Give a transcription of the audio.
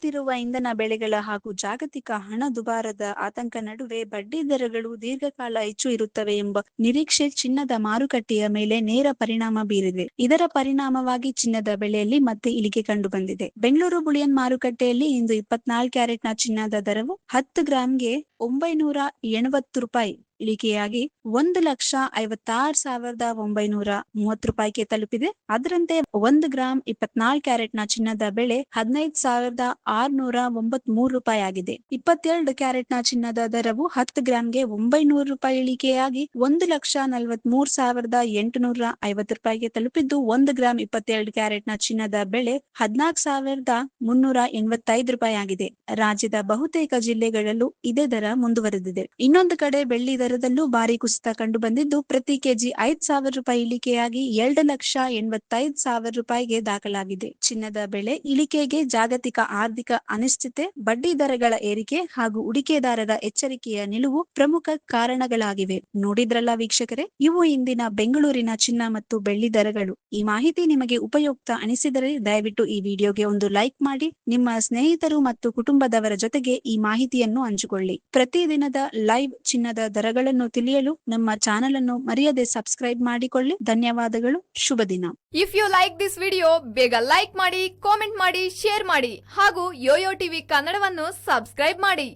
ಹೆಚ್ಚುತ್ತಿರುವ ಇಂಧನ ಬೆಲೆಗಳ ಹಾಗೂ ಜಾಗತಿಕ ಹಣದುಬ್ಬರದ ಆತಂಕ ನಡುವೆ ಬಡ್ಡಿ ದರಗಳು ದೀರ್ಘಕಾಲ ಹೆಚ್ಚು ಇರುತ್ತವೆ ಎಂಬ ನಿರೀಕ್ಷೆ ಚಿನ್ನದ ಮಾರುಕಟ್ಟೆಯ ಮೇಲೆ ನೇರ ಪರಿಣಾಮ ಬೀರಿದೆ. ಇದರ ಪರಿಣಾಮವಾಗಿ ಚಿನ್ನದ ಬೆಲೆಯಲ್ಲಿ ಮತ್ತೆ ಇಳಿಕೆ ಕಂಡುಬಂದಿದೆ. ಬೆಂಗಳೂರು ಬುಲಿಯನ್ ಮಾರುಕಟ್ಟೆಯಲ್ಲಿ ಇಂದು 24 ಕ್ಯಾರೆಟ್ನ ಚಿನ್ನದ ದರವು 10 ಗ್ರಾಂಗೆ ₹980 ಇಳಿಕೆಯಾಗಿ ₹1,56,930 ತಲುಪಿದೆ. ಅದರಂತೆ 1 ಗ್ರಾಂ 24 ಕ್ಯಾರೆಟ್ನ ಚಿನ್ನದ ಬೆಲೆ ₹15,693 ಆಗಿದೆ. 22 ಕ್ಯಾರೆಟ್ನ ಚಿನ್ನದ ದರವು 10 ಗ್ರಾಂಗೆ ₹900 ಇಳಿಕೆಯಾಗಿ ₹1,43,850 ತಲುಪಿದ್ದು 1 ಗ್ರಾಂ 22 ಕ್ಯಾರೆಟ್ನ ಚಿನ್ನದ ಬೆಲೆ ₹14,385 ಆಗಿದೆ. ರಾಜ್ಯದ ಬಹುತೇಕ ಜಿಲ್ಲೆಗಳಲ್ಲೂ ಇದೇ ದರ ಮುಂದುವರೆದಿದೆ. ಇನ್ನೊಂದು ಕಡೆ ಬೆಳ್ಳಿ ದರದಲ್ಲೂ ಭಾರಿ ಕುಸಿತ ಕಂಡು ಬಂದಿದ್ದು ಪ್ರತಿ ಕೆಜಿ ₹5,000 ಇಳಿಕೆಯಾಗಿ ₹2,85,000 ದಾಖಲಾಗಿದೆ. ಚಿನ್ನದ ಬೆಲೆ ಇಳಿಕೆಗೆ ಜಾಗತಿಕ ಆರ್ಥಿಕ ಅನಿಶ್ಚಿತೆ, ಬಡ್ಡಿ ದರಗಳ ಏರಿಕೆ ಹಾಗೂ ಹೂಡಿಕೆದಾರರ ಎಚ್ಚರಿಕೆಯ ನಿಲುವು ಪ್ರಮುಖ ಕಾರಣಗಳಾಗಿವೆ. ನೋಡಿದ್ರಲ್ಲ ವೀಕ್ಷಕರೇ, ಇವು ಇಂದಿನ ಬೆಂಗಳೂರಿನ ಚಿನ್ನ ಮತ್ತು ಬೆಳ್ಳಿ ದರಗಳು. ಈ ಮಾಹಿತಿ ನಿಮಗೆ ಉಪಯುಕ್ತ ಅನಿಸಿದರೆ ದಯವಿಟ್ಟು ಈ ವಿಡಿಯೋಗೆ ಒಂದು ಲೈಕ್ ಮಾಡಿ, ನಿಮ್ಮ ಸ್ನೇಹಿತರು ಮತ್ತು ಕುಟುಂಬದವರ ಜೊತೆಗೆ ಈ ಮಾಹಿತಿಯನ್ನು ಹಂಚಿಕೊಳ್ಳಿ. ಪ್ರತಿದಿನದ ಲೈವ್ ಚಿನ್ನದ ದರಗಳನ್ನು ತಿಳಿಯಲು ನಮ್ಮ ಚಾನೆಲ್ ಅನ್ನು ಮರೆಯದೆ ಸಬ್ಸ್ಕ್ರೈಬ್ ಮಾಡಿಕೊಳ್ಳಿ. ಧನ್ಯವಾದಗಳು. ಶುಭ ದಿನ. If you like this video ಬೇಗ ಲೈಕ್ ಮಾಡಿ, ಕಾಮೆಂಟ್ ಮಾಡಿ, ಶೇರ್ ಮಾಡಿ ಹಾಗೂ ಯೋಯೋ ಟಿವಿ ಕನ್ನಡವನ್ನು ಸಬ್ಸ್ಕ್ರೈಬ್ ಮಾಡಿ.